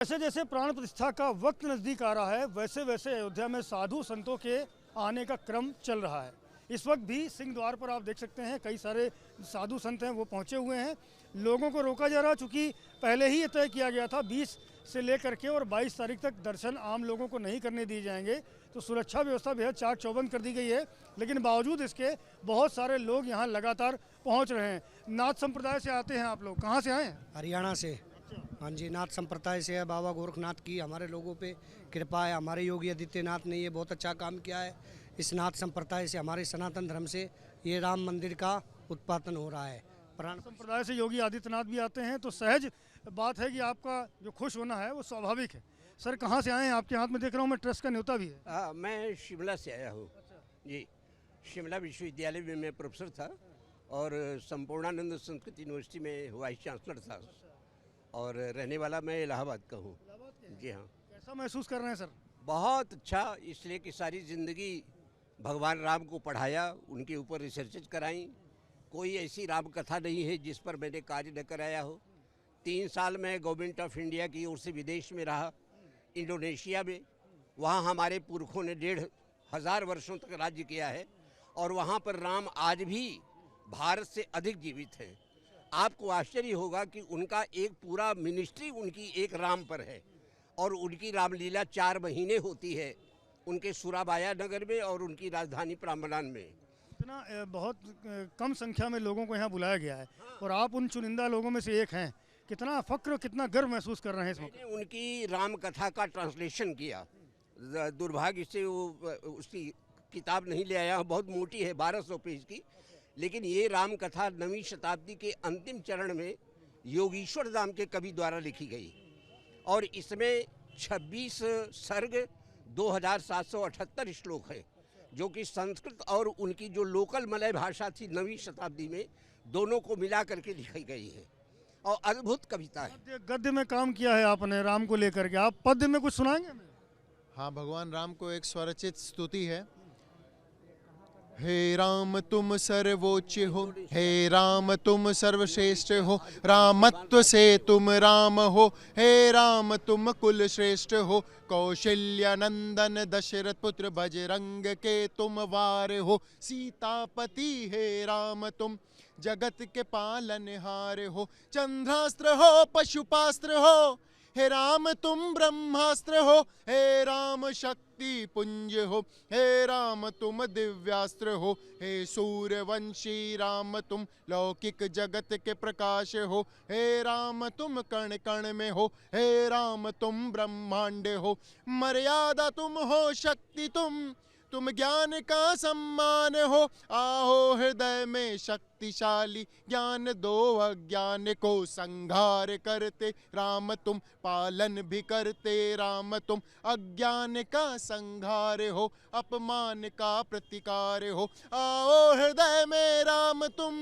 जैसे जैसे प्राण प्रतिष्ठा का वक्त नज़दीक आ रहा है वैसे वैसे अयोध्या में साधु संतों के आने का क्रम चल रहा है। इस वक्त भी सिंह द्वार पर आप देख सकते हैं कई सारे साधु संत हैं वो पहुंचे हुए हैं। लोगों को रोका जा रहा चूँकि पहले ही ये तय किया गया था 20 से लेकर के और 22 तारीख तक दर्शन आम लोगों को नहीं करने दिए जाएंगे, तो सुरक्षा व्यवस्था बेहद चाक चौबंद कर दी गई है। लेकिन बावजूद इसके बहुत सारे लोग यहाँ लगातार पहुँच रहे हैं। नाथ संप्रदाय से आते हैं आप लोग, कहाँ से आए हैं? हरियाणा से। हाँ जी, नाथ संप्रदाय से है। बाबा गोरखनाथ की हमारे लोगों पे कृपा है। हमारे योगी आदित्यनाथ ने ये बहुत अच्छा काम किया है। इस नाथ संप्रदाय से, हमारे सनातन धर्म से ये राम मंदिर का उत्पादन हो रहा है। प्राण संप्रदाय से योगी आदित्यनाथ भी आते हैं, तो सहज बात है कि आपका जो खुश होना है वो स्वाभाविक है। सर कहाँ से आए हैं? आपके हाथ में देख रहा हूँ मैं ट्रस्ट का न्योता भी है। मैं शिमला से आया हूँ। जी, शिमला विश्वविद्यालय में मैं प्रोफेसर था और संपूर्णानंद संस्कृत यूनिवर्सिटी में वाइस चांसलर था और रहने वाला मैं इलाहाबाद का हूँ। जी हाँ। कैसा महसूस कर रहे हैं सर? बहुत अच्छा, इसलिए कि सारी ज़िंदगी भगवान राम को पढ़ाया, उनके ऊपर रिसर्च कराई। कोई ऐसी राम कथा नहीं है जिस पर मैंने कार्य न कराया हो। 3 साल मैं गवर्नमेंट ऑफ इंडिया की ओर से विदेश में रहा, इंडोनेशिया में। वहाँ हमारे पुरखों ने 1500 वर्षों तक राज्य किया है और वहाँ पर राम आज भी भारत से अधिक जीवित हैं। आपको आश्चर्य होगा कि उनका एक पूरा मिनिस्ट्री उनकी एक राम पर है और उनकी रामलीला 4 महीने होती है उनके सुराबाया नगर में और उनकी राजधानी प्राम्बलान में। इतना बहुत कम संख्या में लोगों को यहाँ बुलाया गया है और आप उन चुनिंदा लोगों में से एक हैं। कितना फक्र, कितना गर्व महसूस कर रहे हैं इस मौके? मैंने उनकी राम कथा का ट्रांसलेशन किया। दुर्भाग्य से वो उसकी किताब नहीं ले आया, बहुत मोटी है, 1200 पेज की। लेकिन ये राम कथा 9वीं शताब्दी के अंतिम चरण में योगीश्वर धाम के कवि द्वारा लिखी गई और इसमें 26 सर्ग 2778 श्लोक है, जो कि संस्कृत और उनकी जो लोकल मलय भाषा थी 9वीं शताब्दी में, दोनों को मिला करके लिखी गई है और अद्भुत कविता है। गद्य में काम किया है आपने राम को लेकर के, आप पद्य में कुछ सुनाएंगे हमें? हाँ, भगवान राम को एक स्वरचित स्तुति है। हे राम तुम सर्वोच्च हो, हे राम तुम सर्वश्रेष्ठ हो, रामत्व से तुम राम हो, हे राम तुम कुल श्रेष्ठ हो, कौशल्य नंदन दशरथ पुत्र बजरंग के तुम वार हो, सीतापति हे राम तुम जगत के पालनहार हो, चंद्रास्त्र हो पशुपास्त्र हो, हे राम तुम ब्रह्मास्त्र हो, हे राम शक्ति पुंज हो, हे राम तुम दिव्यास्त्र हो, हे सूर्यवंशी राम तुम लौकिक जगत के प्रकाश हो, हे राम तुम कण कण में हो, हे राम तुम ब्रह्मांड हो, मर्यादा तुम हो शक्ति तुम ज्ञान का सम्मान हो, आहो हृदय में शक्तिशाली ज्ञान दो, अज्ञान को संहार करते राम तुम पालन भी करते, राम तुम अज्ञान का संहार हो, अपमान का प्रतिकार हो, आओ हृदय में राम तुम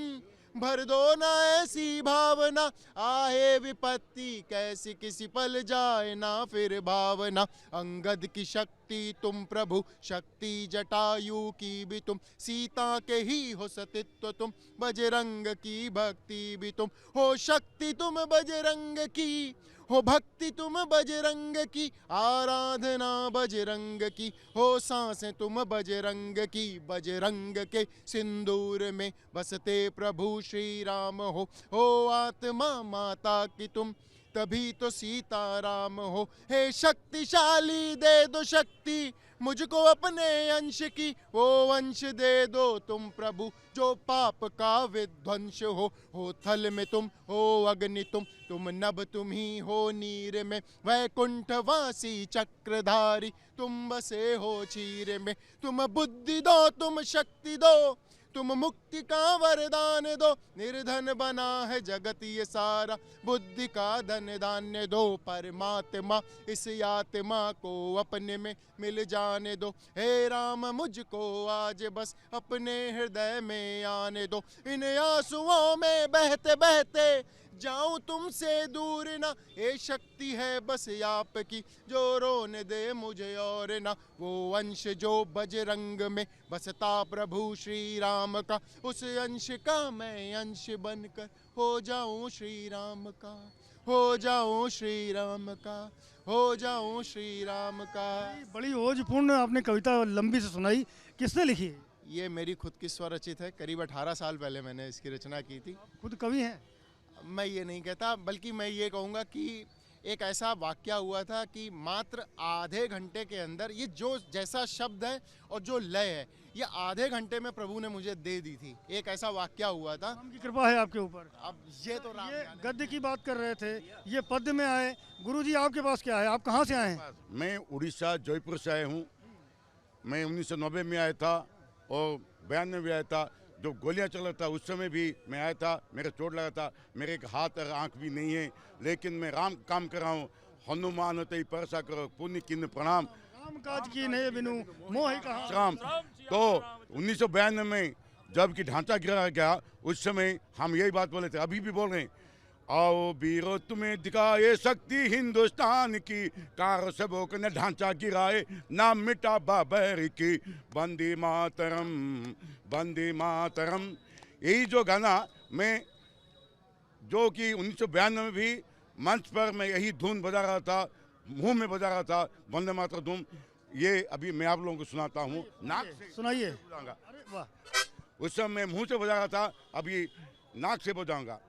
भर दो ना ऐसी भावना, आहे विपत्ति कैसी किसी पल जाए ना फिर भावना, अंगद की शक्ति तुम प्रभु शक्ति जटायु की भी तुम, सीता के ही हो सतित्व तुम, बजरंग की भक्ति भी तुम हो, शक्ति तुम बजरंग की हो, भक्ति तुम बजरंग की, आराधना बजरंग की हो, सांसें तुम बजरंग की, बजरंग के सिंदूर में बसते प्रभु श्री राम हो आत्मा माता की तुम, तभी तो सीता राम हो, हे शक्तिशाली दे दो शक्ति मुझको अपने अंश की, वो अंश दे दो तुम प्रभु जो पाप का विध्वंस हो थल में तुम हो अग्नि तुम नभ तुम ही हो नीर में, वैकुंठवासी चक्रधारी तुम बसे हो चीर में, तुम बुद्धि दो तुम शक्ति दो, तुम मुक्ति का वरदान दो, निर्धन बना है जगत ये सारा, बुद्धि का धन धान्य दो, परमात्मा इस आत्मा को अपने में मिल जाने दो, हे राम मुझको आज बस अपने हृदय में आने दो, इन आंसुओं में बहते बहते जाऊं तुमसे दूर ना, ये शक्ति है बस आपकी जो रोने दे मुझे और ना, वो अंश जो बजरंग में बसता प्रभु श्री राम का, उस अंश का मैं अंश बनकर हो जाऊं श्री राम का, हो जाऊं श्री राम का, हो जाऊं श्री राम का। बड़ी ओजपूर्ण आपने कविता लंबी से सुनाई, किसने लिखी है? ये मेरी खुद की स्वरचित है। करीब 18 साल पहले मैंने इसकी रचना की थी। खुद कवि हैं? मैं ये नहीं कहता, बल्कि मैं ये कहूँगा कि एक ऐसा वाक्या हुआ था कि मात्र आधे घंटे के अंदर ये जो जैसा शब्द है और जो लय है, ये आधे घंटे में प्रभु ने मुझे दे दी थी। एक ऐसा वाक्या हुआ था। राम की कृपा है आपके ऊपर। अब ये तो राम ये जाने। गद्य की बात कर रहे थे, ये पद्य में आए। गुरुजी आपके पास क्या है, आप कहाँ से आए हैं? मैं उड़ीसा जयपुर से आया हूँ। मैं 1990 में आया था और 92 में आया था। जो गोलियां चल रहा था उस समय भी मैं आया था। मेरे चोट लगा था, मेरे एक हाथ और आँख भी नहीं है, लेकिन मैं राम काम कर रहा हूँ। हनुमान तई परसा करो पुण्य किन्न प्रणाम। राम काज की नए बिनु मोह कहाँ। राम तो 1992 में जब कि ढांचा गिरा गया, उस समय हम यही बात बोले थे, अभी भी बोल रहे हैं। आओ वीरो तुम्हें दिखाए शक्ति हिंदुस्तान की, कार सबों ने ढांचा गिराए, नाम मिटा बाबर की। वंदे मातरम, वंदे मातरम। यही जो गाना मैं, जो कि 1992 में भी मंच पर मैं यही धुन बजा रहा था, मुंह में बजा रहा था, वंदे मातरम धुन। ये अभी मैं आप लोगों को सुनाता हूँ, नाक से सुनाइए। बजाऊंगा। अरे वाह, उस समय मैं मुंह से बजा रहा था, अभी नाक से बजाऊंगा।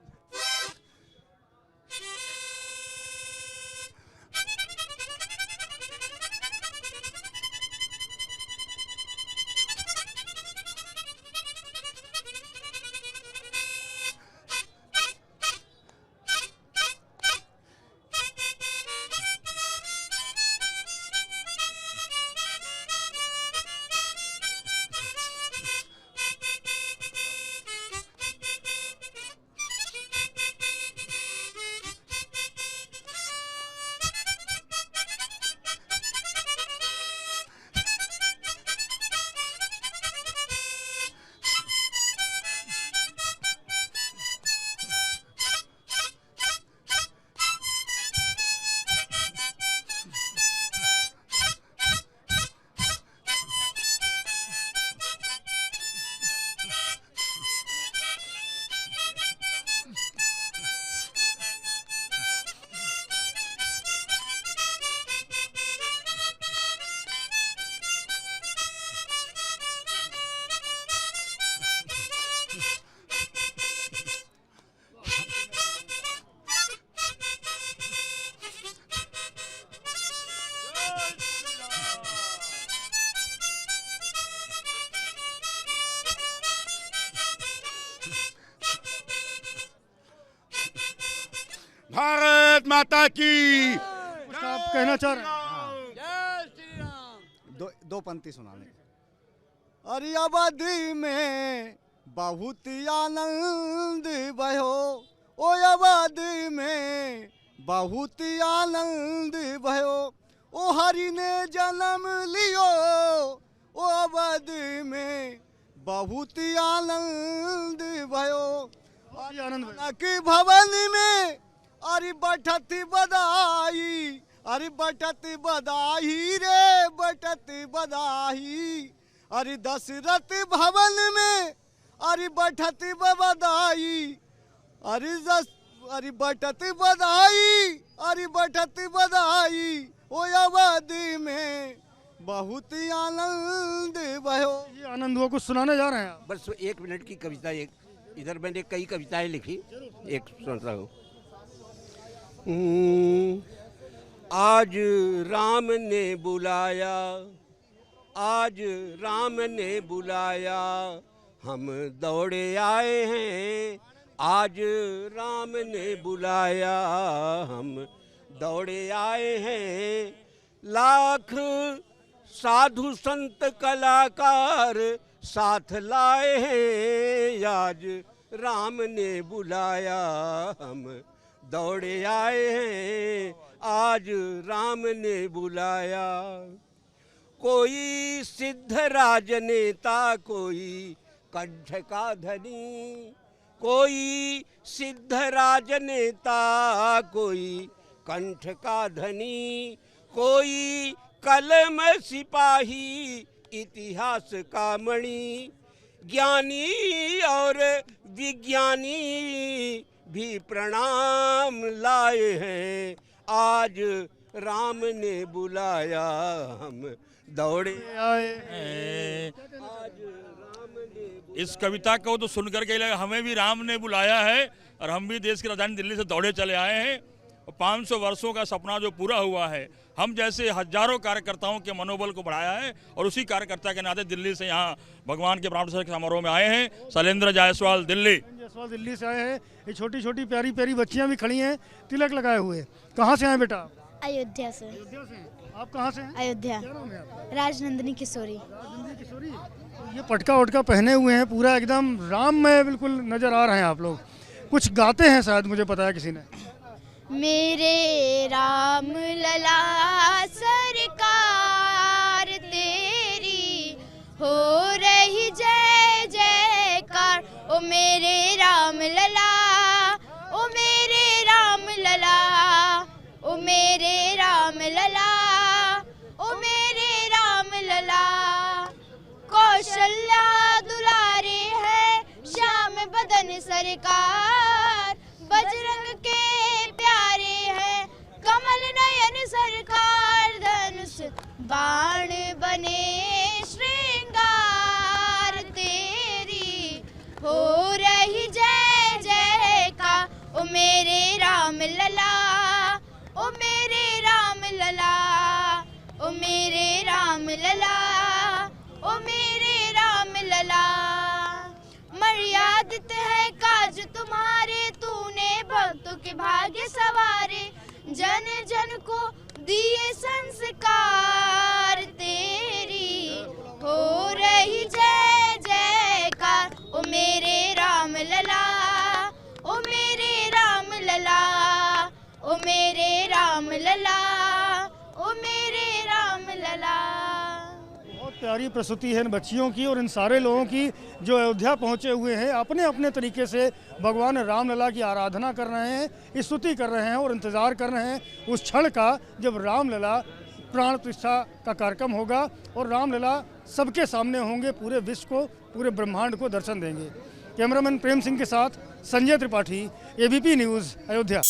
भारत माता की। कुछ आप कहना चाह रहे हैं? दो पंक्ति सुनाने। अरे अवधि में बहुत आनंद भयो, ओ अवधि में बहुत आनंद भयो, ओ हरि ने जन्म लियो, ओ अवधि में बहुत आनंद भयो। ये आनंद भाई। के भवन में अरे बठत बधाई, अरे बठत बधाई रे बठत बधाई। अरे दशरथ भवन में अरे बठत बधाई, अरे बठत बधाई, अरे बठत बधाई, ओ अवधि में बहुत आनंद भयो। ये आनंद हुआ, कुछ सुनाने जा रहे हैं आप? बस 1 मिनट की कविता। एक इधर मैंने कई कविताएं लिखी, एक सुनता हूँ। आज राम ने बुलाया, आज राम ने बुलाया, हम दौड़े आए हैं। आज राम ने बुलाया, हम दौड़े आए हैं। लाख साधु संत कलाकार साथ लाए हैं। आज राम ने बुलाया, हम दौड़े आए हैं। आज राम ने बुलाया। कोई सिद्ध राजनेता, कोई कंठ का धनी, कोई सिद्ध राजनेता, कोई कंठ का धनी, कोई कलम सिपाही, इतिहास का मणि, ज्ञानी और विज्ञानी, भी प्रणाम लाए हैं, आज राम ने बुलाया हम दौड़े आए हैं। इस कविता को तो सुन करके लगा हमें भी राम ने बुलाया है और हम भी देश की राजधानी दिल्ली से दौड़े चले आए हैं। 500 वर्षों का सपना जो पूरा हुआ है, हम जैसे हजारों कार्यकर्ताओं के मनोबल को बढ़ाया है और उसी कार्यकर्ता के नाते दिल्ली से यहाँ भगवान के प्राण समारोह में आए हैं। शैलेंद्र जायसवाल दिल्ली से आए हैं। ये छोटी छोटी प्यारी प्यारी बच्चियाँ भी खड़ी हैं तिलक लगाए हुए। कहाँ से आए बेटा? अयोध्या से। आप कहाँ से हैं? अयोध्या। राजनंदिनी किशोरी। ये पटका वटका पहने हुए हैं, पूरा एकदम राम में बिल्कुल नजर आ रहे हैं आप लोग। कुछ गाते हैं शायद, मुझे पता है किसी ने। मेरे राम लला सरकार तेरी हो रही जय जयकार, ओ मेरे राम लला, ओ मेरे राम लला, ओ मेरे राम लला, ओ मेरे राम लला। कौशल्या दुलारे है श्याम बदन सरकार, बजरंग के प्यारे हैं कमल नयन सरकार, धनुष बाण बने श्रृंगार तेरी हो रही जय जयकार, ओ मेरे राम लला, ओ मेरे राम लला, ओ मेरे राम लला, ओ मेरे राम लला। मर्यादित है काज तुम्हारे, तूने भक्तों के भाग्य सवारे, जन जन को दिए संस्कार तेरी हो रही जय जयकार, ओ मेरे राम लला, ओ मेरे राम लला, ओ मेरे राम लला, ओ मेरे राम लला। बहुत प्यारी प्रस्तुति है इन बच्चियों की और इन सारे लोगों की जो अयोध्या पहुंचे हुए हैं, अपने अपने तरीके से भगवान रामलला की आराधना कर रहे हैं, स्तुति कर रहे हैं और इंतज़ार कर रहे हैं उस क्षण का जब रामलला प्राण प्रतिष्ठा का कार्यक्रम होगा और रामलला सबके सामने होंगे, पूरे विश्व को, पूरे ब्रह्मांड को दर्शन देंगे। कैमरामैन प्रेम सिंह के साथ संजय त्रिपाठी, ABP न्यूज़, अयोध्या।